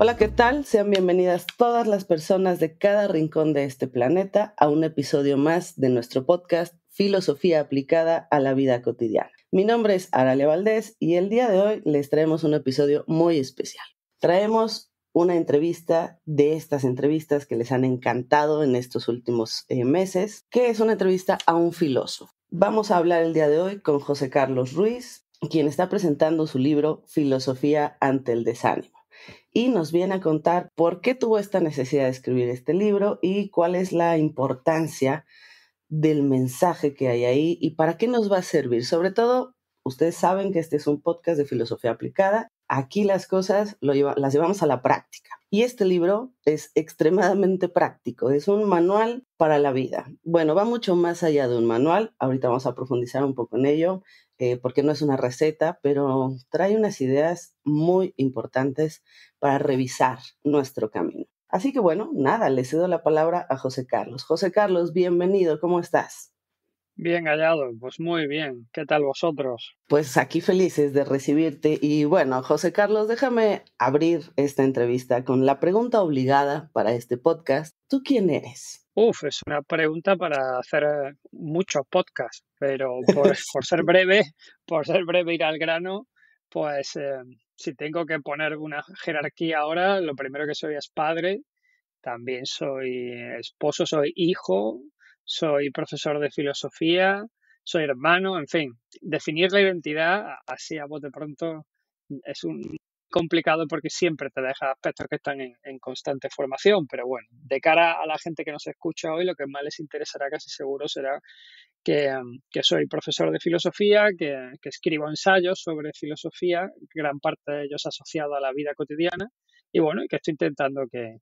Hola, ¿qué tal? Sean bienvenidas todas las personas de cada rincón de este planeta a un episodio más de nuestro podcast Filosofía aplicada a la vida cotidiana. Mi nombre es Aralia Valdés y el día de hoy les traemos un episodio muy especial. Traemos una entrevista de estas entrevistas que les han encantado en estos últimos meses, que es una entrevista a un filósofo. Vamos a hablar el día de hoy con José Carlos Ruiz, quien está presentando su libro Filosofía ante el desánimo. Y nos viene a contar por qué tuvo esta necesidad de escribir este libro y cuál es la importancia del mensaje que hay ahí y para qué nos va a servir. Sobre todo, ustedes saben que este es un podcast de filosofía aplicada. Aquí las cosas las llevamos a la práctica. Y este libro es extremadamente práctico. Es un manual para la vida. Bueno, va mucho más allá de un manual. Ahorita vamos a profundizar un poco en ello. Porque no es una receta, pero trae unas ideas muy importantes para revisar nuestro camino. Así que bueno, nada, le cedo la palabra a José Carlos. José Carlos, bienvenido, ¿cómo estás? Bien hallado, pues muy bien. ¿Qué tal vosotros? Pues aquí felices de recibirte y bueno, José Carlos, déjame abrir esta entrevista con la pregunta obligada para este podcast. ¿Tú quién eres? Es una pregunta para hacer muchos podcasts, pero por ser breve, ir al grano, pues si tengo que poner una jerarquía ahora, lo primero que soy es padre, también soy esposo, soy hijo, soy profesor de filosofía, soy hermano, en fin, definir la identidad así a bote pronto es un complicado porque siempre te deja aspectos que están en constante formación, pero bueno, de cara a la gente que nos escucha hoy, lo que más les interesará casi seguro será que soy profesor de filosofía, que escribo ensayos sobre filosofía, gran parte de ellos asociados a la vida cotidiana, y bueno, y que estoy intentando que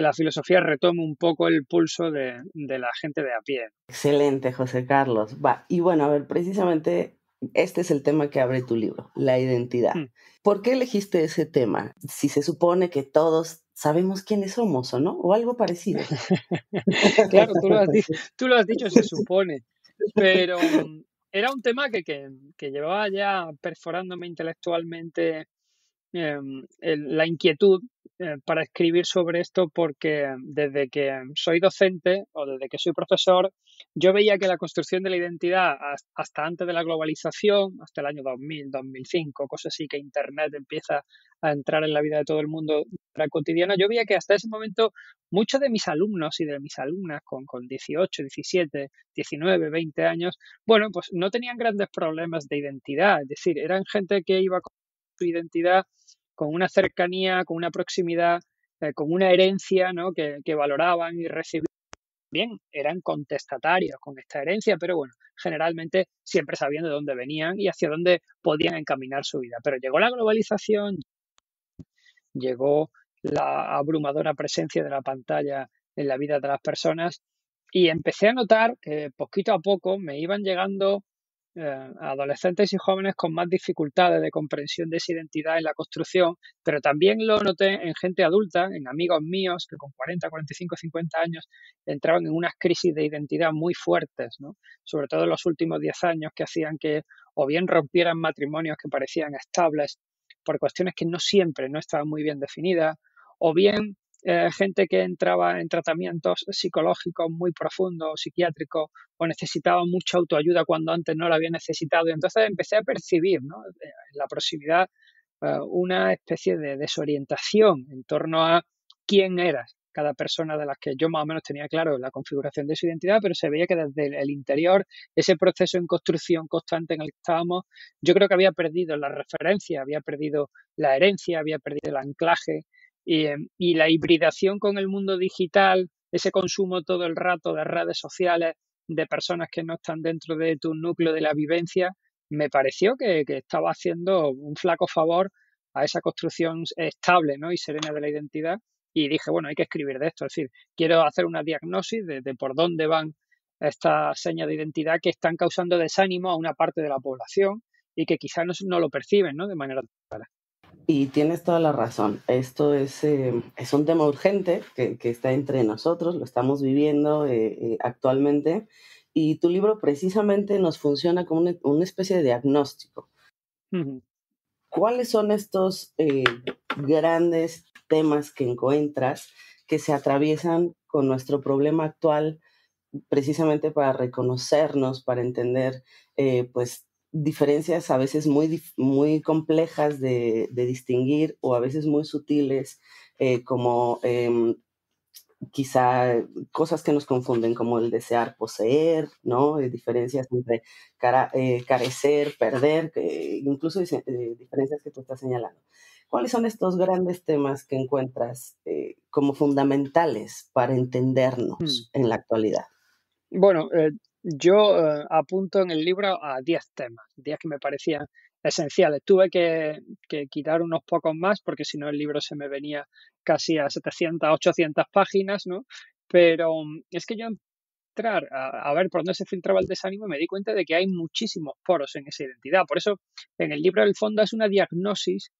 la filosofía retome un poco el pulso de la gente de a pie. Excelente, José Carlos. Va, y bueno, a ver, precisamente este es el tema que abre tu libro, la identidad. Hmm. ¿Por qué elegiste ese tema? Si se supone que todos sabemos quiénes somos, ¿o no? O algo parecido. Claro, tú lo has dicho, se supone, pero era un tema que llevaba ya perforándome intelectualmente la inquietud para escribir sobre esto porque desde que soy docente o desde que soy profesor, yo veía que la construcción de la identidad hasta antes de la globalización, hasta el año 2000, 2005, cosas así que Internet empieza a entrar en la vida de todo el mundo cotidiana, yo veía que hasta ese momento muchos de mis alumnos y de mis alumnas con 18, 17, 19, 20 años, bueno, pues no tenían grandes problemas de identidad, es decir, eran gente que iba con su identidad con una cercanía, con una proximidad, con una herencia, ¿no? que valoraban y recibían. Bien, eran contestatarios con esta herencia, pero bueno, generalmente siempre sabían de dónde venían y hacia dónde podían encaminar su vida. Pero llegó la globalización, llegó la abrumadora presencia de la pantalla en la vida de las personas y empecé a notar que poquito a poco me iban llegando adolescentes y jóvenes con más dificultades de comprensión de esa identidad en la construcción, pero también lo noté en gente adulta, en amigos míos que con 40, 45, 50 años entraban en unas crisis de identidad muy fuertes, ¿no? Sobre todo en los últimos 10 años, que hacían que o bien rompieran matrimonios que parecían estables por cuestiones que no siempre no estaban muy bien definidas, o bien gente que entraba en tratamientos psicológicos muy profundos, psiquiátricos, o necesitaba mucha autoayuda cuando antes no la había necesitado. Y entonces empecé a percibir, ¿no? En la proximidad una especie de desorientación en torno a quién era cada persona de las que yo más o menos tenía claro la configuración de su identidad, pero se veía que desde el interior, ese proceso en construcción constante en el que estábamos, yo creo que había perdido la referencia, había perdido la herencia, había perdido el anclaje y la hibridación con el mundo digital, ese consumo todo el rato de redes sociales, de personas que no están dentro de tu núcleo de la vivencia, me pareció que estaba haciendo un flaco favor a esa construcción estable, ¿no? y serena de la identidad. Y dije, bueno, hay que escribir de esto. Es decir, quiero hacer una diagnosis de por dónde van estas señas de identidad que están causando desánimo a una parte de la población y que quizás no lo perciben, ¿no? de manera clara. Y tienes toda la razón. Esto es un tema urgente que está entre nosotros, lo estamos viviendo actualmente. Y tu libro precisamente nos funciona como una especie de diagnóstico. Uh-huh. ¿Cuáles son estos grandes temas que encuentras que se atraviesan con nuestro problema actual precisamente para reconocernos, para entender, pues, diferencias a veces muy complejas de distinguir o a veces muy sutiles, como quizá cosas que nos confunden, como el desear poseer, ¿no? Diferencias entre carecer, perder, incluso diferencias que tú estás señalando. ¿Cuáles son estos grandes temas que encuentras como fundamentales para Mm. entendernos en la actualidad? Bueno, yo apunto en el libro a 10 temas, 10 que me parecían esenciales. Tuve que quitar unos pocos más porque si no el libro se me venía casi a 700, 800 páginas, ¿no? Pero es que yo entrar a ver por dónde se filtraba el desánimo y me di cuenta de que hay muchísimos poros en esa identidad. Por eso en el libro del fondo es una diagnosis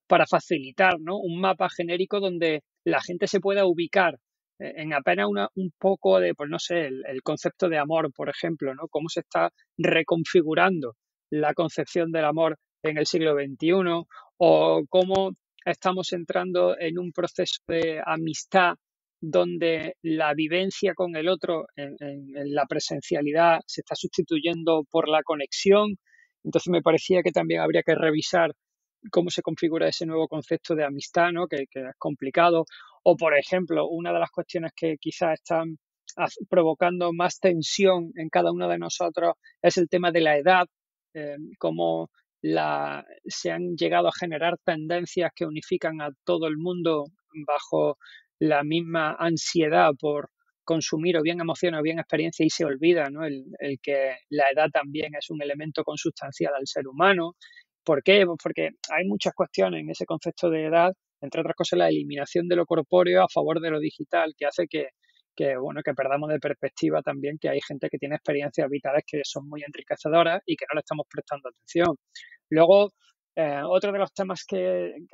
para facilitar, ¿no?, un mapa genérico donde la gente se pueda ubicar en apenas un poco de, pues no sé, el concepto de amor, por ejemplo, ¿no? Cómo se está reconfigurando la concepción del amor en el siglo XXI o cómo estamos entrando en un proceso de amistad donde la vivencia con el otro en la presencialidad se está sustituyendo por la conexión. Entonces me parecía que también habría que revisar cómo se configura ese nuevo concepto de amistad, ¿no? Que es complicado. O, por ejemplo, una de las cuestiones que quizás están provocando más tensión en cada uno de nosotros es el tema de la edad, cómo se han llegado a generar tendencias que unifican a todo el mundo bajo la misma ansiedad por consumir o bien emociones o bien experiencia y se olvida, ¿no?, el que la edad también es un elemento consustancial al ser humano. ¿Por qué? Pues porque hay muchas cuestiones en ese concepto de edad, entre otras cosas la eliminación de lo corpóreo a favor de lo digital, que hace bueno, que perdamos de perspectiva también que hay gente que tiene experiencias vitales que son muy enriquecedoras y que no le estamos prestando atención. Luego, otro de los temas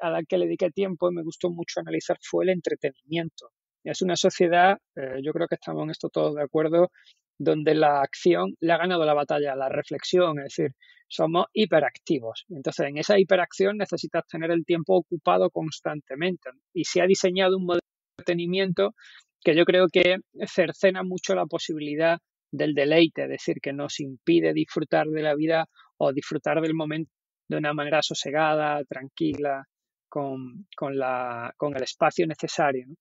al que le dediqué tiempo y me gustó mucho analizar fue el entretenimiento. Es una sociedad, yo creo que estamos en esto todos de acuerdo, donde la acción le ha ganado la batalla a la reflexión, es decir, somos hiperactivos. Entonces, en esa hiperacción necesitas tener el tiempo ocupado constantemente. Y se ha diseñado un modelo de entretenimiento que yo creo que cercena mucho la posibilidad del deleite, es decir, que nos impide disfrutar de la vida o disfrutar del momento de una manera sosegada, tranquila, con el espacio necesario, ¿no?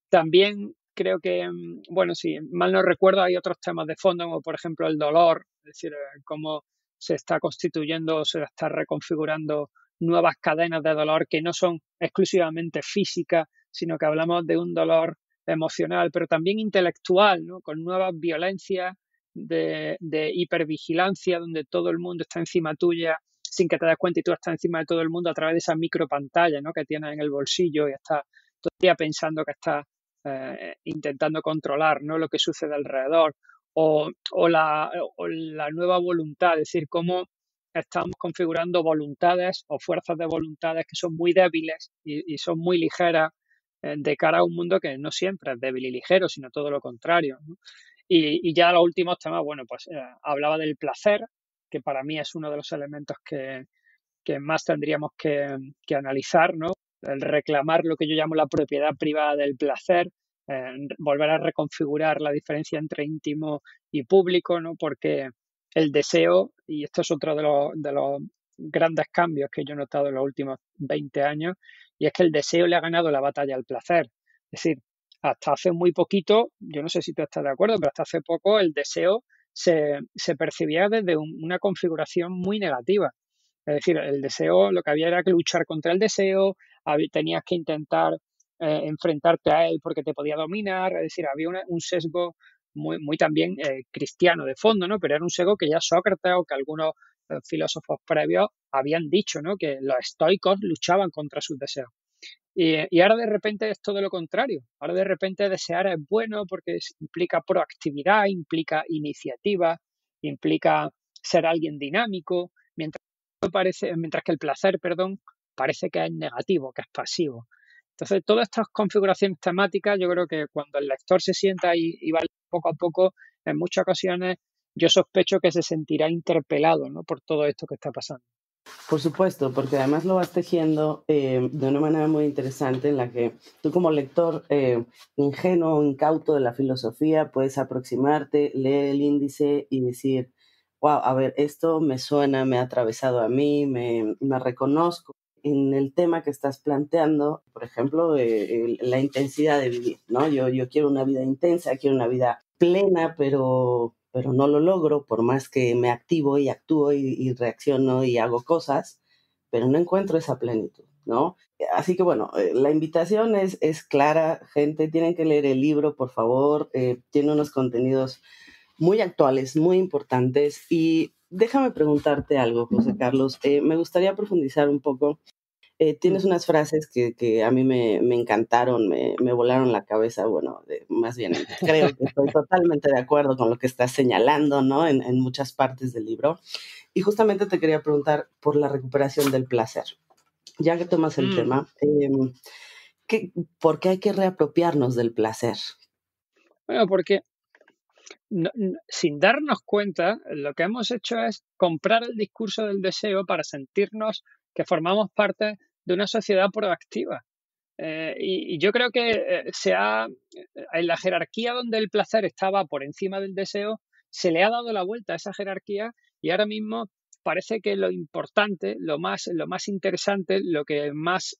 También creo que, bueno, si mal no recuerdo, hay otros temas de fondo, como por ejemplo el dolor, es decir, cómo se está constituyendo, se está reconfigurando nuevas cadenas de dolor que no son exclusivamente físicas, sino que hablamos de un dolor emocional, pero también intelectual, ¿no?, con nuevas violencias de hipervigilancia, donde todo el mundo está encima tuya sin que te des cuenta y tú estás encima de todo el mundo a través de esa micropantalla, ¿no?, que tienes en el bolsillo y estás todo el día pensando que estás intentando controlar, ¿no?, lo que sucede alrededor, o la nueva voluntad, es decir, cómo estamos configurando voluntades o fuerzas de voluntades que son muy débiles y son muy ligeras de cara a un mundo que no siempre es débil y ligero, sino todo lo contrario, ¿no? Y ya los últimos temas, bueno, pues hablaba del placer, que para mí es uno de los elementos que más tendríamos que analizar, ¿no? El reclamar lo que yo llamo la propiedad privada del placer, volver a reconfigurar la diferencia entre íntimo y público, ¿no? Porque el deseo, y esto es otro de los grandes cambios que yo he notado en los últimos 20 años, y es que el deseo le ha ganado la batalla al placer. Es decir, hasta hace muy poquito, yo no sé si tú estás de acuerdo, pero hasta hace poco el deseo se percibía desde una configuración muy negativa. Es decir, el deseo, lo que había era que luchar contra el deseo, tenías que intentar enfrentarte a él porque te podía dominar, es decir, había un sesgo muy también cristiano de fondo, ¿no? Pero era un sesgo que ya Sócrates o que algunos filósofos previos habían dicho, ¿no?, que los estoicos luchaban contra sus deseos. Y ahora de repente es todo lo contrario. Ahora de repente desear es bueno porque implica proactividad, implica iniciativa, implica ser alguien dinámico, mientras que el placer, perdón, parece que es negativo, que es pasivo. Entonces, todas estas configuraciones temáticas, yo creo que cuando el lector se sienta y va poco a poco, en muchas ocasiones yo sospecho que se sentirá interpelado, ¿no?, por todo esto que está pasando. Por supuesto, porque además lo vas tejiendo de una manera muy interesante en la que tú como lector ingenuo, incauto de la filosofía, puedes aproximarte, leer el índice y decir, wow, a ver, esto me suena, me ha atravesado a mí, me reconozco en el tema que estás planteando, por ejemplo, la intensidad de vivir, ¿no? Yo quiero una vida intensa, quiero una vida plena, pero no lo logro, por más que me activo y actúo y reacciono y hago cosas, pero no encuentro esa plenitud, ¿no? Así que bueno, la invitación es clara, gente, tienen que leer el libro, por favor, tiene unos contenidos muy actuales, muy importantes y déjame preguntarte algo, José Carlos, me gustaría profundizar un poco. Tienes Ujú. unas frases que a mí me encantaron, me volaron la cabeza, bueno, más bien creo que estoy totalmente de acuerdo con lo que estás señalando, ¿no? En muchas partes del libro. Y justamente te quería preguntar por la recuperación del placer. Ya que tomas el Mm, tema, ¿qué- ¿por qué hay que reapropiarnos del placer? Bueno, porque sin darnos cuenta, lo que hemos hecho es comprar el discurso del deseo para sentirnos que formamos parte de una sociedad proactiva. Y yo creo que en la jerarquía donde el placer estaba por encima del deseo, se le ha dado la vuelta a esa jerarquía y ahora mismo parece que lo importante, lo más interesante, lo que más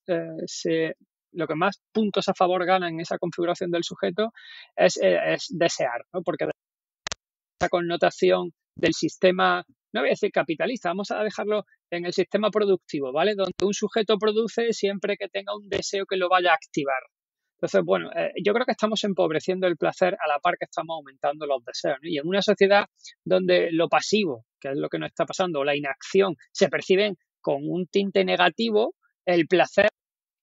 puntos a favor gana en esa configuración del sujeto es desear, ¿no? Porque esa connotación del sistema, no voy a decir capitalista, vamos a dejarlo en el sistema productivo, ¿vale? Donde un sujeto produce siempre que tenga un deseo que lo vaya a activar. Entonces, bueno, yo creo que estamos empobreciendo el placer a la par que estamos aumentando los deseos, ¿no? Y en una sociedad donde lo pasivo, que es lo que nos está pasando, o la inacción, se perciben con un tinte negativo, el placer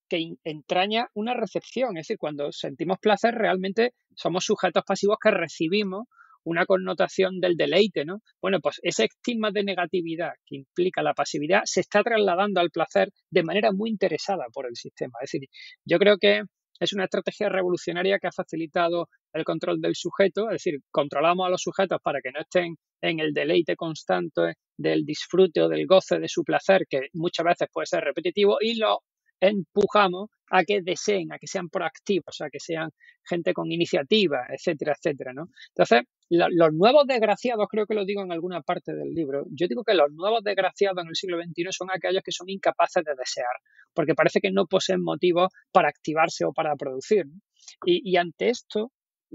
que entraña una recepción. Es decir, cuando sentimos placer, realmente somos sujetos pasivos que recibimos una connotación del deleite, ¿no? Bueno, pues ese estigma de negatividad que implica la pasividad se está trasladando al placer de manera muy interesada por el sistema. Es decir, yo creo que es una estrategia revolucionaria que ha facilitado el control del sujeto, es decir, controlamos a los sujetos para que no estén en el deleite constante del disfrute o del goce de su placer, que muchas veces puede ser repetitivo, y lo empujamos a que deseen, a que sean proactivos, a que sean gente con iniciativa, etcétera, etcétera, ¿no? Entonces, los nuevos desgraciados, creo que lo digo en alguna parte del libro, yo digo que los nuevos desgraciados en el siglo XXI son aquellos que son incapaces de desear, porque parece que no poseen motivos para activarse o para producir, ¿no? Y ante esto,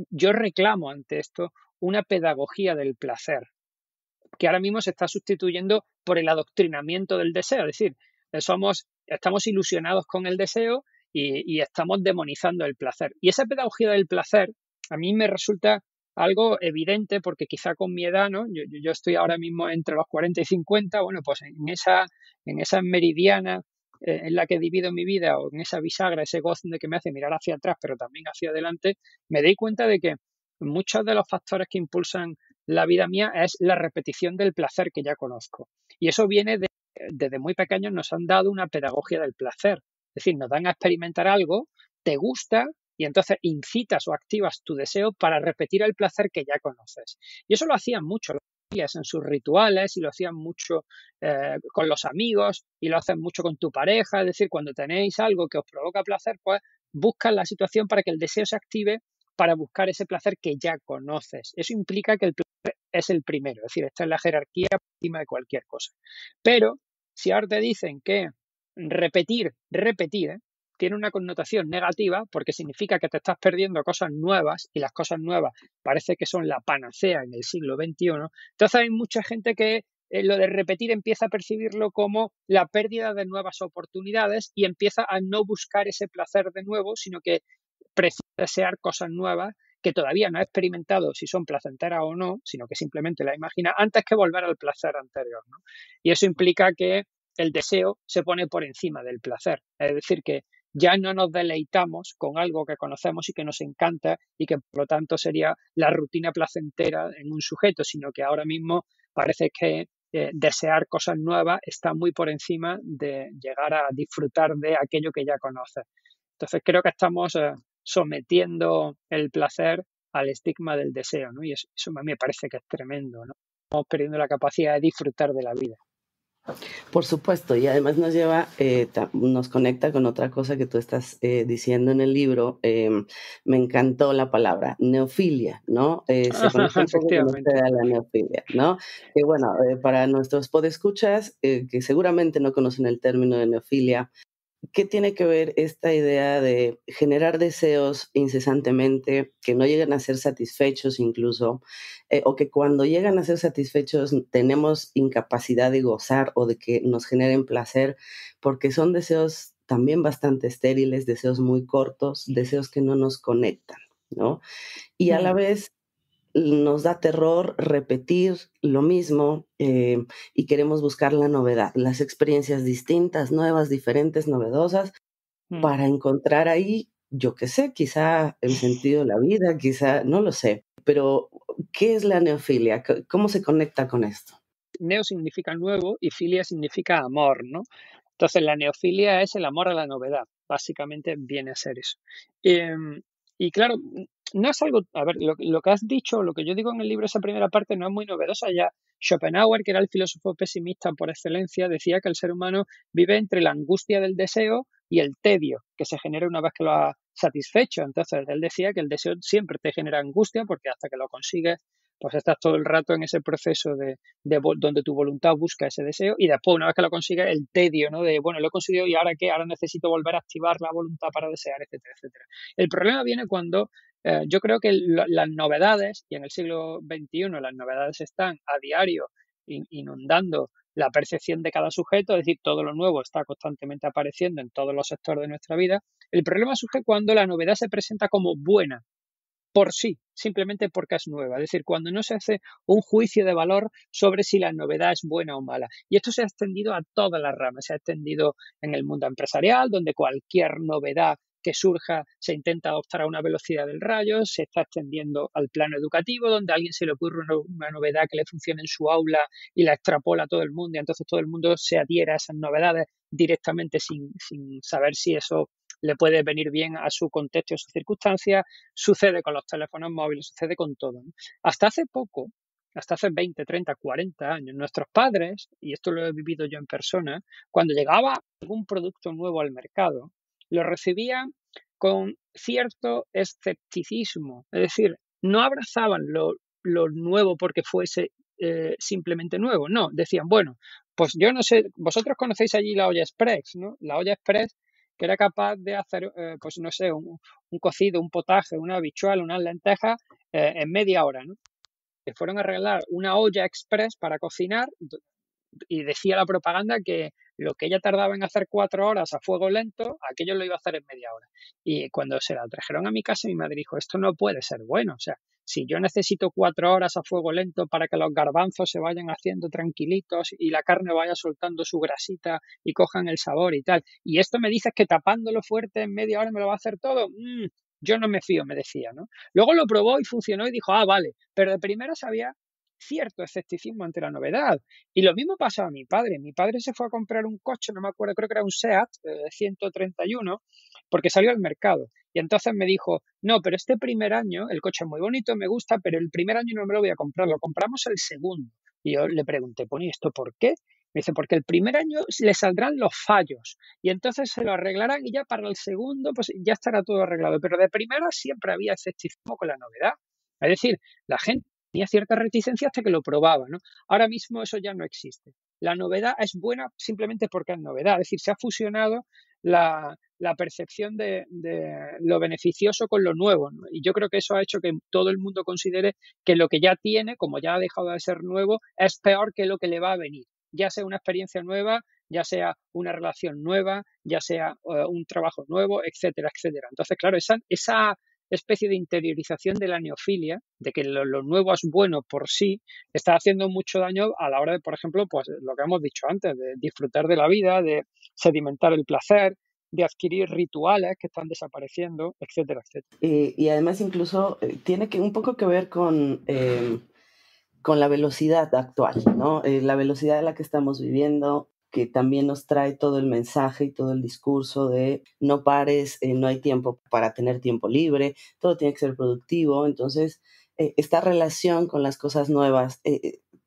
yo reclamo ante esto una pedagogía del placer, que ahora mismo se está sustituyendo por el adoctrinamiento del deseo. Es decir, estamos ilusionados con el deseo y estamos demonizando el placer. Y esa pedagogía del placer a mí me resulta algo evidente porque quizá con mi edad, ¿no? Yo estoy ahora mismo entre los 40 y 50, bueno, pues en esa meridiana en la que divido mi vida o en esa bisagra, ese gozo de que me hace mirar hacia atrás, pero también hacia adelante, me doy cuenta de que muchos de los factores que impulsan la vida mía es la repetición del placer que ya conozco. Y eso viene desde muy pequeños nos han dado una pedagogía del placer. Es decir, nos dan a experimentar algo, te gusta y entonces incitas o activas tu deseo para repetir el placer que ya conoces. Y eso lo hacían mucho las familias en sus rituales y lo hacían mucho con los amigos y lo hacen mucho con tu pareja. Es decir, cuando tenéis algo que os provoca placer, pues buscas la situación para que el deseo se active para buscar ese placer que ya conoces. Eso implica que el placer es el primero, es decir, está en la jerarquía por encima de cualquier cosa. Pero si ahora te dicen que repetir, tiene una connotación negativa porque significa que te estás perdiendo cosas nuevas y las cosas nuevas parece que son la panacea en el siglo XXI, entonces hay mucha gente que lo de repetir empieza a percibirlo como la pérdida de nuevas oportunidades y empieza a no buscar ese placer de nuevo, sino que prefiere desear cosas nuevas que todavía no ha experimentado si son placenteras o no, sino que simplemente la imagina antes que volver al placer anterior, ¿no? Y eso implica que el deseo se pone por encima del placer. Es decir, que ya no nos deleitamos con algo que conocemos y que nos encanta y que por lo tanto sería la rutina placentera en un sujeto, sino que ahora mismo parece que desear cosas nuevas está muy por encima de llegar a disfrutar de aquello que ya conoces. Entonces creo que estamos sometiendo el placer al estigma del deseo, ¿no? Y eso a mí me parece que es tremendo, ¿no? Estamos perdiendo la capacidad de disfrutar de la vida. Por supuesto, y además nos conecta con otra cosa que tú estás diciendo en el libro. Me encantó la palabra neofilia, ¿no? Se conecta un poco con Efectivamente. la neofilia, ¿no? Que bueno, para nuestros podescuchas, que seguramente no conocen el término de neofilia, ¿qué tiene que ver esta idea de generar deseos incesantemente, que no llegan a ser satisfechos incluso, o que cuando llegan a ser satisfechos tenemos incapacidad de gozar o de que nos generen placer, porque son deseos también bastante estériles, deseos muy cortos, deseos que no nos conectan, ¿no? Y a la Mm, vez nos da terror repetir lo mismo, y queremos buscar la novedad, las experiencias distintas, nuevas, diferentes, novedosas, mm. para encontrar ahí, yo qué sé, quizá el sentido de la vida, quizá, no lo sé, pero ¿qué es la neofilia? ¿Cómo se conecta con esto? Neo significa nuevo y filia significa amor, ¿no? Entonces, la neofilia es el amor a la novedad. Básicamente viene a ser eso. Em, y claro, no es algo, a ver, lo que has dicho, lo que yo digo en el libro, esa primera parte no es muy novedosa. Ya Schopenhauer, que era el filósofo pesimista por excelencia, decía que el ser humano vive entre la angustia del deseo y el tedio que se genera una vez que lo ha satisfecho. Entonces, él decía que el deseo siempre te genera angustia porque hasta que lo consigues, pues estás todo el rato en ese proceso donde tu voluntad busca ese deseo y después, una vez que lo consigues, el tedio, ¿no? De, bueno, lo he conseguido y ahora qué, ahora necesito volver a activar la voluntad para desear, etcétera, etcétera. El problema viene cuando yo creo que las novedades, y en el siglo XXI las novedades están a diario inundando la percepción de cada sujeto, es decir, todo lo nuevo está constantemente apareciendo en todos los sectores de nuestra vida. El problema surge cuando la novedad se presenta como buena por sí, simplemente porque es nueva. Es decir, cuando no se hace un juicio de valor sobre si la novedad es buena o mala. Y esto se ha extendido a todas las ramas. Se ha extendido en el mundo empresarial, donde cualquier novedad que surja se intenta adoptar a una velocidad del rayo, se está extendiendo al plano educativo, donde a alguien se le ocurre una novedad que le funcione en su aula y la extrapola a todo el mundo, y entonces todo el mundo se adhiere a esas novedades directamente sin saber si eso le puede venir bien a su contexto y a sus circunstancias. Sucede con los teléfonos móviles, sucede con todo, ¿no? Hasta hace poco, hasta hace 20, 30, 40 años, nuestros padres, y esto lo he vivido yo en persona, cuando llegaba algún producto nuevo al mercado, lo recibían con cierto escepticismo, es decir, no abrazaban lo nuevo porque fuese simplemente nuevo, no, decían, bueno, pues yo no sé, vosotros conocéis allí la olla express, ¿no? La olla express que era capaz de hacer, pues no sé, un cocido, un potaje, una habichuela, unas lentejas en media hora, ¿no? Que fueron a regalar una olla express para cocinar y decía la propaganda que lo que ella tardaba en hacer 4 horas a fuego lento, aquello lo iba a hacer en media hora. Y cuando se la trajeron a mi casa, mi madre dijo, esto no puede ser bueno. O sea, si yo necesito 4 horas a fuego lento para que los garbanzos se vayan haciendo tranquilitos y la carne vaya soltando su grasita y cojan el sabor y tal, y esto me dices que tapándolo fuerte en media hora me lo va a hacer todo, yo no me fío, me decía, ¿no? Luego lo probó y funcionó y dijo, ah, vale, pero de primera sabía cierto escepticismo ante la novedad. Y lo mismo pasaba a mi padre. Mi padre se fue a comprar un coche, no me acuerdo, creo que era un SEAT 131, porque salió al mercado. Y entonces me dijo, no, pero este primer año, el coche es muy bonito, me gusta, pero el primer año no me lo voy a comprar, lo compramos el segundo. Y yo le pregunté, ¿y esto por qué? Me dice, porque el primer año le saldrán los fallos y entonces se lo arreglarán y ya para el segundo pues ya estará todo arreglado. Pero de primera siempre había escepticismo con la novedad. Es decir, la gente tenía cierta reticencia hasta que lo probaba, ¿no? Ahora mismo eso ya no existe. La novedad es buena simplemente porque es novedad, es decir, se ha fusionado la percepción de lo beneficioso con lo nuevo, ¿no? Y yo creo que eso ha hecho que todo el mundo considere que lo que ya tiene, como ya ha dejado de ser nuevo, es peor que lo que le va a venir, ya sea una experiencia nueva, ya sea una relación nueva, ya sea un trabajo nuevo, etcétera, etcétera. Entonces, claro, esa especie de interiorización de la neofilia, de que lo nuevo es bueno por sí, está haciendo mucho daño a la hora de, por ejemplo, pues lo que hemos dicho antes, de disfrutar de la vida, de sedimentar el placer, de adquirir rituales que están desapareciendo, etcétera, etcétera. Y además incluso tiene un poco que ver con la velocidad actual, ¿no? La velocidad a la que estamos viviendo, que también nos trae todo el mensaje y todo el discurso de no pares, no hay tiempo para tener tiempo libre, todo tiene que ser productivo. Entonces, esta relación con las cosas nuevas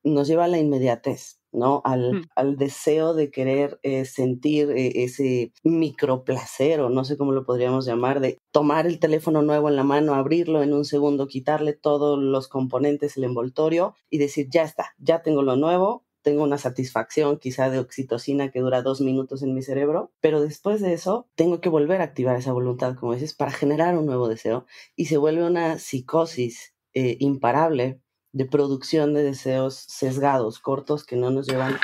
nos lleva a la inmediatez, ¿no? Mm. Al deseo de querer sentir ese microplacer, o no sé cómo lo podríamos llamar, de tomar el teléfono nuevo en la mano, abrirlo en un segundo, quitarle todos los componentes, el envoltorio y decir, ya está, ya tengo lo nuevo, tengo una satisfacción quizá de oxitocina que dura 2 minutos en mi cerebro, pero después de eso tengo que volver a activar esa voluntad, como dices, para generar un nuevo deseo y se vuelve una psicosis imparable de producción de deseos sesgados, cortos, que no nos llevan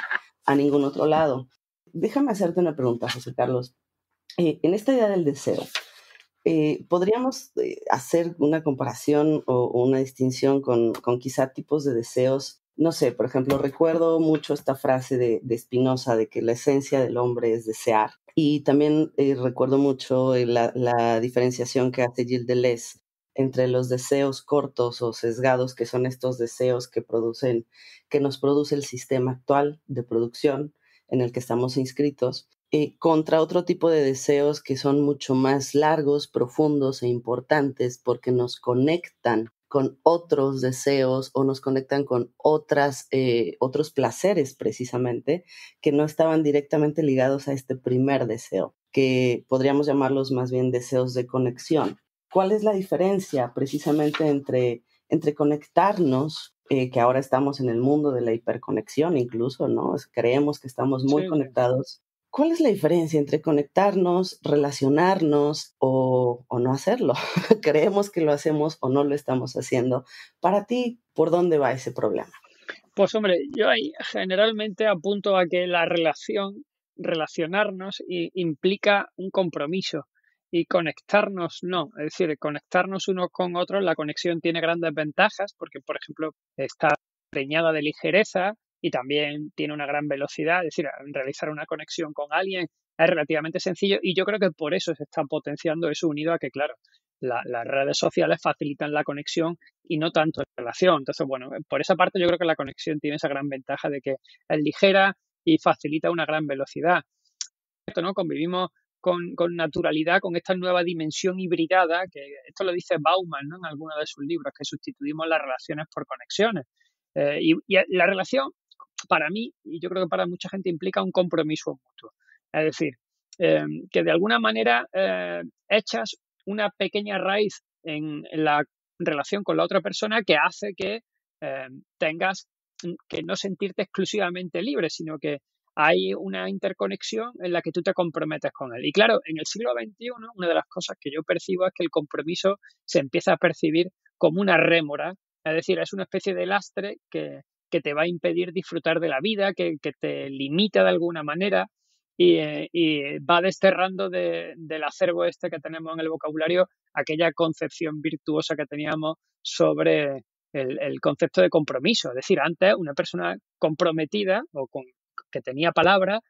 a ningún otro lado. Déjame hacerte una pregunta, José Carlos. En esta idea del deseo, ¿podríamos hacer una comparación o una distinción con quizá tipos de deseos? No sé, por ejemplo, recuerdo mucho esta frase de Spinoza de que la esencia del hombre es desear. Y también recuerdo mucho la diferenciación que hace Gilles Deleuze entre los deseos cortos o sesgados, que son estos deseos que nos produce el sistema actual de producción en el que estamos inscritos, contra otro tipo de deseos que son mucho más largos, profundos e importantes porque nos conectan con otros deseos o nos conectan con otros placeres precisamente que no estaban directamente ligados a este primer deseo, que podríamos llamarlos más bien deseos de conexión. ¿Cuál es la diferencia precisamente entre conectarnos, que ahora estamos en el mundo de la hiperconexión incluso, ¿no? Creemos que estamos muy Sí, sí. conectados. ¿Cuál es la diferencia entre conectarnos, relacionarnos o no hacerlo? Creemos que lo hacemos o no lo estamos haciendo. Para ti, ¿por dónde va ese problema? Pues hombre, yo ahí generalmente apunto a que la relacionarnos implica un compromiso y conectarnos no. Es decir, conectarnos unos con otros, la conexión tiene grandes ventajas porque, por ejemplo, está preñada de ligereza y también tiene una gran velocidad. Es decir, realizar una conexión con alguien es relativamente sencillo y yo creo que por eso se está potenciando eso unido a que, claro, las redes sociales facilitan la conexión y no tanto la relación. Entonces, bueno, por esa parte yo creo que la conexión tiene esa gran ventaja de que es ligera y facilita una gran velocidad. Esto, ¿no? Convivimos con naturalidad con esta nueva dimensión hibridada, que esto lo dice Bauman, ¿no? En alguno de sus libros, que sustituimos las relaciones por conexiones. Y la relación, para mí, y yo creo que para mucha gente, implica un compromiso mutuo. Es decir, que de alguna manera echas una pequeña raíz en la relación con la otra persona que hace que tengas que no sentirte exclusivamente libre, sino que hay una interconexión en la que tú te comprometes con él. Y claro, en el siglo XXI, una de las cosas que yo percibo es que el compromiso se empieza a percibir como una rémora, es decir, es una especie de lastre que te va a impedir disfrutar de la vida, que te limita de alguna manera y va desterrando del acervo este que tenemos en el vocabulario aquella concepción virtuosa que teníamos sobre el concepto de compromiso. Es decir, antes una persona comprometida o que tenía palabra,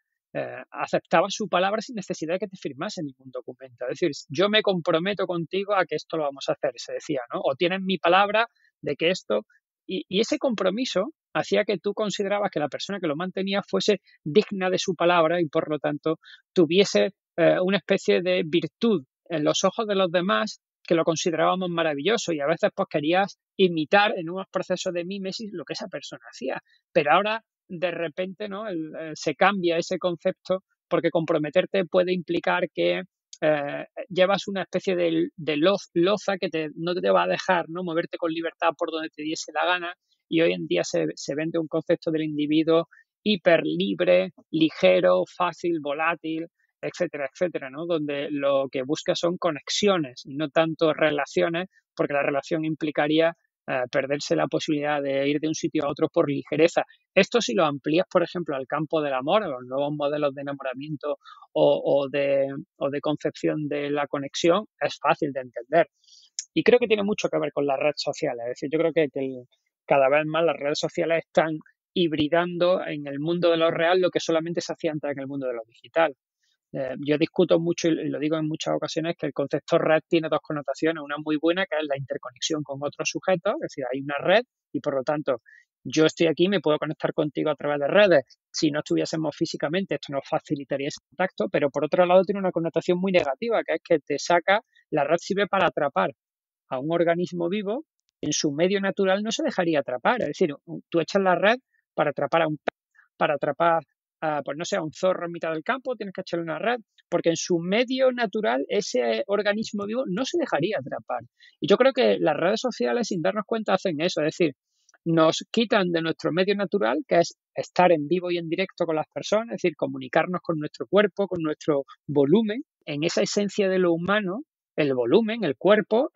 aceptaba su palabra sin necesidad de que te firmase ningún documento. Es decir, yo me comprometo contigo a que esto lo vamos a hacer, se decía, ¿no? O tienes mi palabra de que esto... Y ese compromiso hacía que tú considerabas que la persona que lo mantenía fuese digna de su palabra y por lo tanto tuviese una especie de virtud en los ojos de los demás que lo considerábamos maravilloso y a veces pues querías imitar en unos procesos de mímesis lo que esa persona hacía. Pero ahora de repente ¿no? Se cambia ese concepto porque comprometerte puede implicar que llevas una especie de loza que no te va a dejar ¿no? moverte con libertad por donde te diese la gana y hoy en día se vende un concepto del individuo hiper libre, ligero, fácil, volátil, etcétera, etcétera, ¿no? Donde lo que busca son conexiones y no tanto relaciones, porque la relación implicaría perderse la posibilidad de ir de un sitio a otro por ligereza. Esto si lo amplías, por ejemplo, al campo del amor, a los nuevos modelos de enamoramiento o de concepción de la conexión, es fácil de entender. Y creo que tiene mucho que ver con las redes sociales. Es decir, yo creo que cada vez más las redes sociales están hibridando en el mundo de lo real lo que solamente se hacía antes en el mundo de lo digital. Yo discuto mucho y lo digo en muchas ocasiones que el concepto red tiene dos connotaciones. Una muy buena, que es la interconexión con otros sujetos, es decir, hay una red y por lo tanto yo estoy aquí, me puedo conectar contigo a través de redes. Si no estuviésemos físicamente, esto nos facilitaría ese contacto, pero por otro lado tiene una connotación muy negativa, que es que la red sirve para atrapar a un organismo vivo en su medio natural no se dejaría atrapar. Es decir, tú echas la red para atrapar a un pez, para atrapar, pues no sé, a un zorro en mitad del campo, tienes que echarle una red, porque en su medio natural ese organismo vivo no se dejaría atrapar. Y yo creo que las redes sociales, sin darnos cuenta, hacen eso, es decir, nos quitan de nuestro medio natural, que es estar en vivo y en directo con las personas, es decir, comunicarnos con nuestro cuerpo, con nuestro volumen. En esa esencia de lo humano, el volumen, el cuerpo,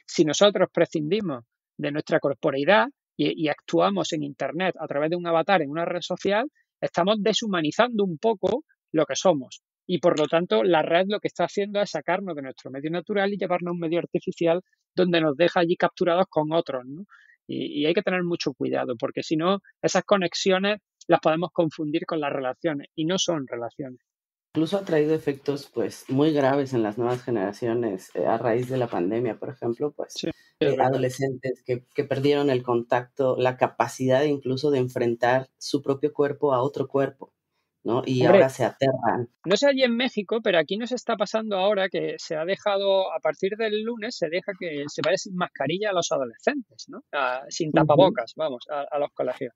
si nosotros prescindimos de nuestra corporeidad y actuamos en Internet a través de un avatar en una red social, estamos deshumanizando un poco lo que somos. Y por lo tanto, la red lo que está haciendo es sacarnos de nuestro medio natural y llevarnos a un medio artificial donde nos deja allí capturados con otros, ¿no? Y hay que tener mucho cuidado, porque si no, esas conexiones las podemos confundir con las relaciones y no son relaciones. Incluso ha traído efectos pues muy graves en las nuevas generaciones a raíz de la pandemia, por ejemplo, pues Sí, es verdad. adolescentes que perdieron el contacto, la capacidad incluso de enfrentar su propio cuerpo a otro cuerpo, ¿no? Y Hombre, ahora se aterran. no sé allí en México, pero aquí nos está pasando ahora que se ha dejado, a partir del lunes, se deja que se vaya sin mascarilla a los adolescentes, ¿no? Sin Ujú, tapabocas, vamos, a los colegios.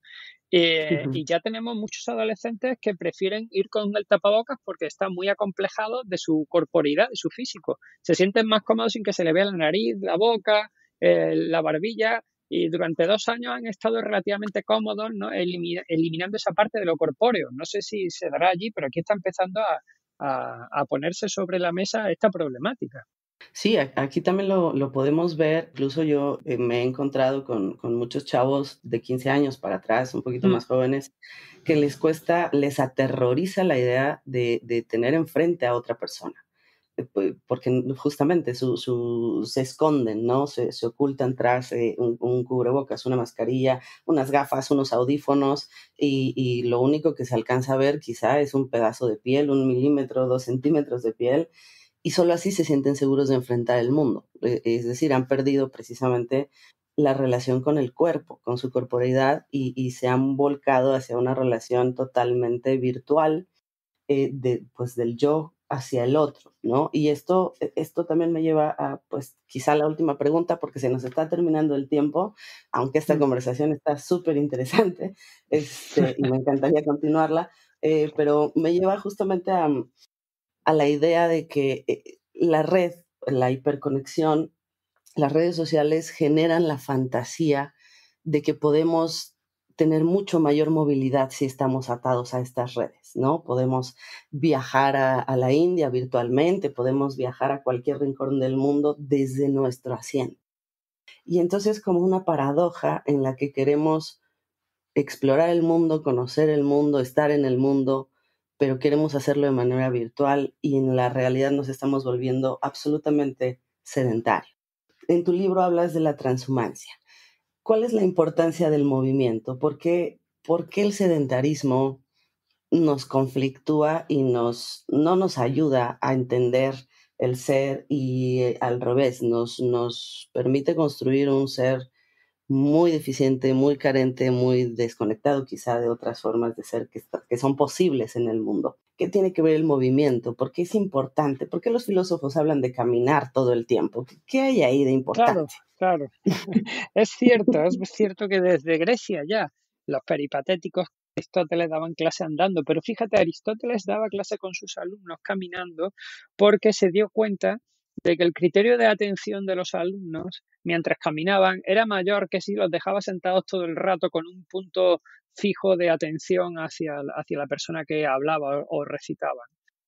ujú. Y ya tenemos muchos adolescentes que prefieren ir con el tapabocas porque están muy acomplejados de su corporeidad, de su físico. Se sienten más cómodos sin que se le vea la nariz, la boca, la barbilla, y durante 2 años han estado relativamente cómodos, ¿no? Eliminando esa parte de lo corpóreo. No sé si se dará allí, pero aquí está empezando a ponerse sobre la mesa esta problemática. Sí, aquí también lo podemos ver. Incluso yo me he encontrado con muchos chavos de 15 años para atrás, un poquito Mm, más jóvenes, que les cuesta, les aterroriza la idea de tener enfrente a otra persona. Porque justamente se esconden, ¿no? Se ocultan tras un cubrebocas, una mascarilla, unas gafas, unos audífonos, y lo único que se alcanza a ver quizá es un pedazo de piel, 1 milímetro, 2 centímetros de piel, y solo así se sienten seguros de enfrentar el mundo. Es decir, han perdido precisamente la relación con el cuerpo, con su corporeidad, y se han volcado hacia una relación totalmente virtual, pues del yo hacia el otro, ¿no? Y esto también me lleva a, pues, quizá la última pregunta, porque se nos está terminando el tiempo, aunque esta mm. conversación está súper interesante, y me encantaría continuarla, pero me lleva justamente a la idea de que la red, la hiperconexión, las redes sociales generan la fantasía de que podemos tener mucho mayor movilidad si estamos atados a estas redes, ¿no? Podemos viajar a la India virtualmente, podemos viajar a cualquier rincón del mundo desde nuestro asiento. Y entonces como una paradoja en la que queremos explorar el mundo, conocer el mundo, estar en el mundo, pero queremos hacerlo de manera virtual y en la realidad nos estamos volviendo absolutamente sedentarios. En tu libro hablas de la transhumancia. ¿Cuál es la importancia del movimiento? ¿Por qué el sedentarismo nos conflictúa y no nos ayuda a entender el ser y al revés, nos permite construir un ser muy deficiente, muy carente, muy desconectado quizá de otras formas de ser que son posibles en el mundo? ¿Qué tiene que ver el movimiento? ¿Por qué es importante? ¿Por qué los filósofos hablan de caminar todo el tiempo? ¿Qué hay ahí de Claro, importante? claro. Es cierto que desde Grecia ya los peripatéticos Aristóteles daban clase andando, pero fíjate, Aristóteles daba clase con sus alumnos caminando porque se dio cuenta de que el criterio de atención de los alumnos mientras caminaban era mayor que si los dejaba sentados todo el rato con un punto fijo de atención hacia la persona que hablaba o recitaba.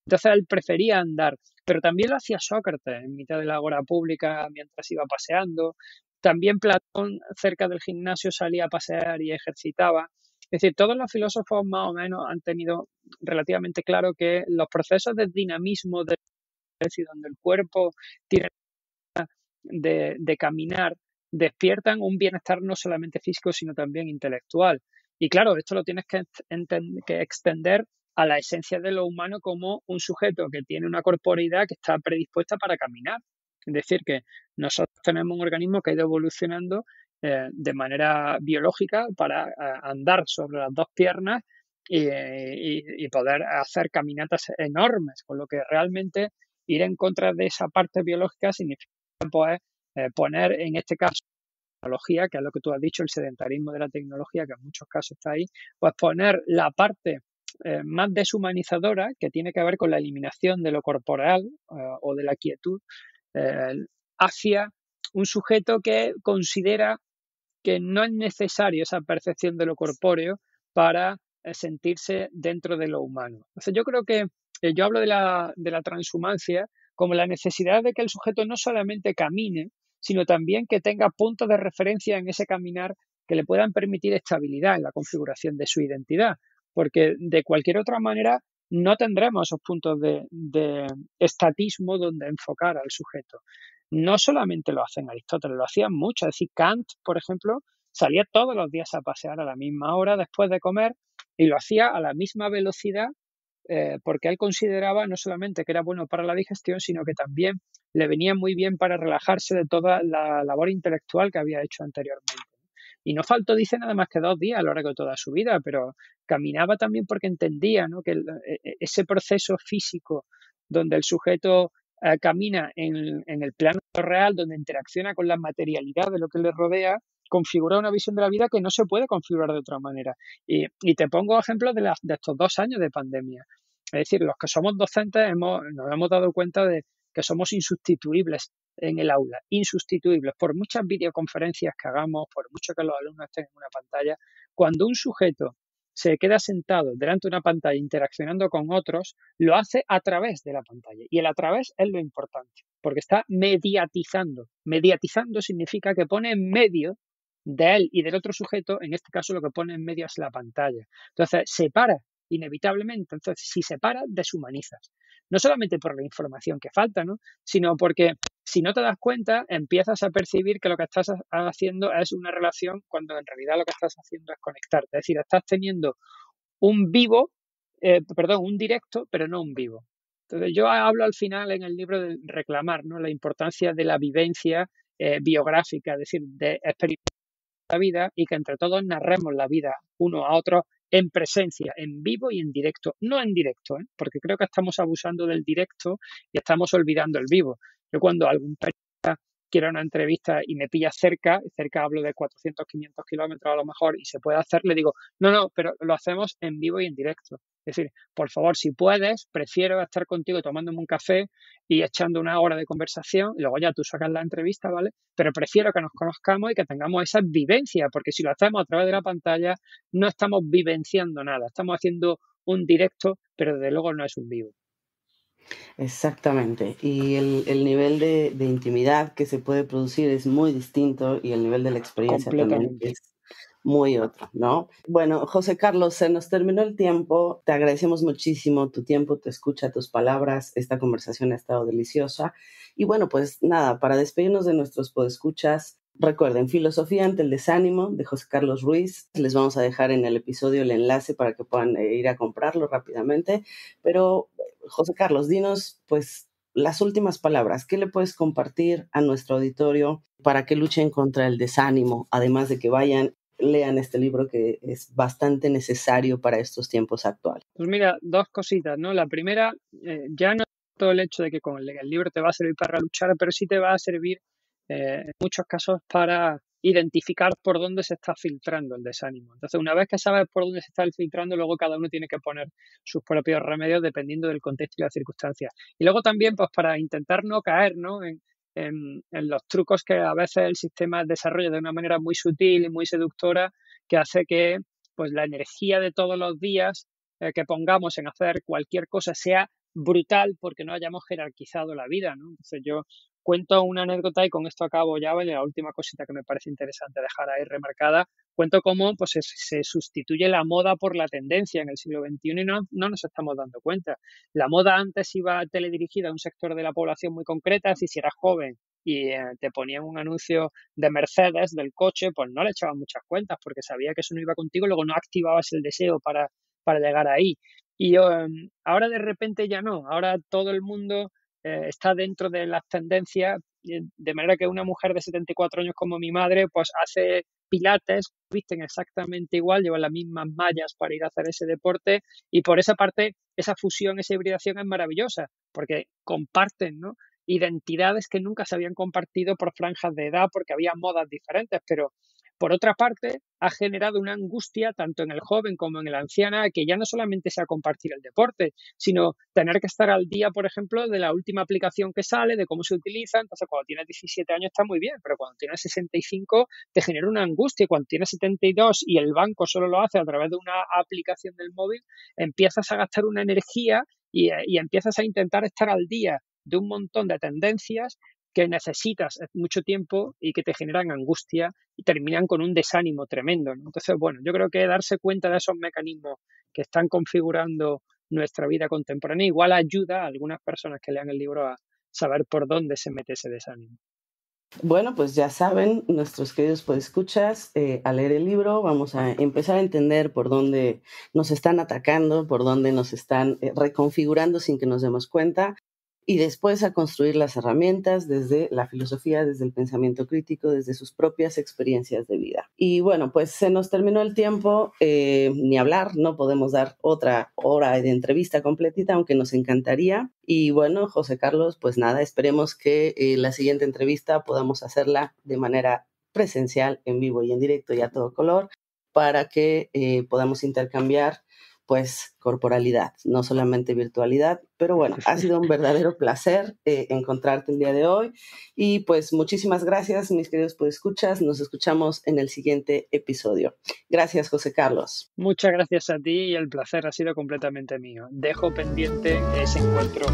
Entonces él prefería andar, pero también lo hacía Sócrates en mitad de la agora pública mientras iba paseando. También Platón cerca del gimnasio salía a pasear y ejercitaba. Es decir, todos los filósofos más o menos han tenido relativamente claro que los procesos de dinamismo de donde el cuerpo tiene de caminar despiertan un bienestar no solamente físico, sino también intelectual. Y claro, esto lo tienes que extender a la esencia de lo humano como un sujeto que tiene una corporeidad que está predispuesta para caminar. Es decir, que nosotros tenemos un organismo que ha ido evolucionando de manera biológica para andar sobre las dos piernas y poder hacer caminatas enormes, con lo que realmente ir en contra de esa parte biológica significa pues, poner en este caso tecnología, que es lo que tú has dicho, el sedentarismo de la tecnología, que en muchos casos está ahí, pues poner la parte más deshumanizadora, que tiene que ver con la eliminación de lo corporal o de la quietud, eh, hacia un sujeto que considera que no es necesario esa percepción de lo corpóreo para sentirse dentro de lo humano. Entonces yo creo que yo hablo de la transhumancia como la necesidad de que el sujeto no solamente camine, sino también que tenga puntos de referencia en ese caminar que le puedan permitir estabilidad en la configuración de su identidad, porque de cualquier otra manera no tendremos esos puntos de estatismo donde enfocar al sujeto. No solamente lo hacen Aristóteles, lo hacían mucho. Es decir, Kant, por ejemplo, salía todos los días a pasear a la misma hora después de comer y lo hacía a la misma velocidad porque él consideraba no solamente que era bueno para la digestión, sino que también le venía muy bien para relajarse de toda la labor intelectual que había hecho anteriormente. Y no faltó, dice, nada más que 2 días a lo largo de toda su vida, pero caminaba también porque entendía, ¿no?, que ese proceso físico donde el sujeto camina en el plano real, donde interacciona con la materialidad de lo que le rodea, configura una visión de la vida que no se puede configurar de otra manera. Y te pongo ejemplos de estos 2 años de pandemia. Es decir, los que somos docentes nos hemos dado cuenta de que somos insustituibles en el aula, insustituibles, por muchas videoconferencias que hagamos, por mucho que los alumnos estén en una pantalla. Cuando un sujeto se queda sentado delante de una pantalla interaccionando con otros, lo hace a través de la pantalla. Y el a través es lo importante, porque está mediatizando. Mediatizando significa que pone en medio de él y del otro sujeto, en este caso lo que pone en medio es la pantalla. Entonces, separa inevitablemente. Entonces, si separas, deshumanizas. No solamente por la información que falta, ¿no?, sino porque si no te das cuenta, empiezas a percibir que lo que estás haciendo es una relación cuando en realidad lo que estás haciendo es conectarte. Es decir, estás teniendo un vivo, un directo, pero no un vivo. Entonces, yo hablo al final en el libro de reclamar, ¿no?, la importancia de la vivencia biográfica, es decir, de experimentar la vida y que entre todos narremos la vida uno a otro en presencia, en vivo y en directo, no en directo, porque creo que estamos abusando del directo y estamos olvidando el vivo. Yo cuando algún periodista quiere una entrevista y me pilla cerca hablo de 400, 500 kilómetros a lo mejor y se puede hacer, le digo, no, pero lo hacemos en vivo y en directo. Es decir, por favor, si puedes, prefiero estar contigo tomándome un café y echando una hora de conversación, y luego ya tú sacas la entrevista, ¿vale? Pero prefiero que nos conozcamos y que tengamos esa vivencia, porque si lo hacemos a través de la pantalla, no estamos vivenciando nada, estamos haciendo un directo, pero desde luego no es un vivo. Exactamente. Y el nivel de intimidad que se puede producir es muy distinto y el nivel de la experiencia también Completamente. es muy otro, ¿no? Bueno, José Carlos, se nos terminó el tiempo. Te agradecemos muchísimo tu tiempo, tu escucha, tus palabras. Esta conversación ha estado deliciosa. Y bueno, pues nada, para despedirnos de nuestros podescuchas, recuerden, Filosofía ante el desánimo de José Carlos Ruiz. Les vamos a dejar en el episodio el enlace para que puedan ir a comprarlo rápidamente. Pero, José Carlos, dinos, pues, las últimas palabras. ¿Qué le puedes compartir a nuestro auditorio para que luchen contra el desánimo, además de que vayan, lean este libro que es bastante necesario para estos tiempos actuales? Pues mira, 2 cositas, ¿no? La primera, ya no todo el hecho de que con el libro te va a servir para luchar, pero sí te va a servir en muchos casos para identificar por dónde se está filtrando el desánimo. Entonces, una vez que sabes por dónde se está filtrando, luego cada uno tiene que poner sus propios remedios dependiendo del contexto y las circunstancias. Y luego también, pues para intentar no caer, ¿no?, en los trucos que a veces el sistema desarrolla de una manera muy sutil y muy seductora, que hace que pues la energía de todos los días que pongamos en hacer cualquier cosa sea brutal porque no hayamos jerarquizado la vida, ¿no? Entonces yo cuento una anécdota y con esto acabo ya, ¿vale? La última cosita que me parece interesante dejar ahí remarcada, cuento cómo pues, se sustituye la moda por la tendencia en el siglo XXI y no nos estamos dando cuenta. La moda antes iba teledirigida a un sector de la población muy concreta, si eras joven y te ponían un anuncio de Mercedes, del coche, pues no le echaban muchas cuentas porque sabía que eso no iba contigo, luego no activabas el deseo para llegar ahí. Y ahora de repente ya no, ahora todo el mundo está dentro de las tendencias, de manera que una mujer de 74 años como mi madre, pues hace pilates, visten exactamente igual, llevan las mismas mallas para ir a hacer ese deporte y por esa parte, esa fusión, esa hibridación es maravillosa, porque comparten, ¿no?, identidades que nunca se habían compartido por franjas de edad porque había modas diferentes, pero por otra parte, ha generado una angustia tanto en el joven como en el anciana, que ya no solamente sea compartir el deporte, sino tener que estar al día, por ejemplo, de la última aplicación que sale, de cómo se utiliza. Entonces, cuando tienes 17 años está muy bien, pero cuando tienes 65 te genera una angustia. Cuando tienes 72 y el banco solo lo hace a través de una aplicación del móvil, empiezas a gastar una energía y empiezas a intentar estar al día de un montón de tendencias que necesitas mucho tiempo y que te generan angustia y terminan con un desánimo tremendo, ¿no? Entonces, bueno, yo creo que darse cuenta de esos mecanismos que están configurando nuestra vida contemporánea igual ayuda a algunas personas que lean el libro a saber por dónde se mete ese desánimo. Bueno, pues ya saben, nuestros queridos podescuchas, al leer el libro vamos a empezar a entender por dónde nos están atacando, por dónde nos están reconfigurando sin que nos demos cuenta, y después a construir las herramientas desde la filosofía, desde el pensamiento crítico, desde sus propias experiencias de vida. Y bueno, pues se nos terminó el tiempo, ni hablar, no podemos dar otra hora de entrevista completita, aunque nos encantaría. Y bueno, José Carlos, pues nada, esperemos que la siguiente entrevista podamos hacerla de manera presencial, en vivo y en directo y a todo color, para que podamos intercambiar pues corporalidad, no solamente virtualidad, pero bueno, ha sido un verdadero placer encontrarte el día de hoy y pues muchísimas gracias, mis queridos podescuchas, nos escuchamos en el siguiente episodio. Gracias, José Carlos. Muchas gracias a ti y el placer ha sido completamente mío. Dejo pendiente ese encuentro.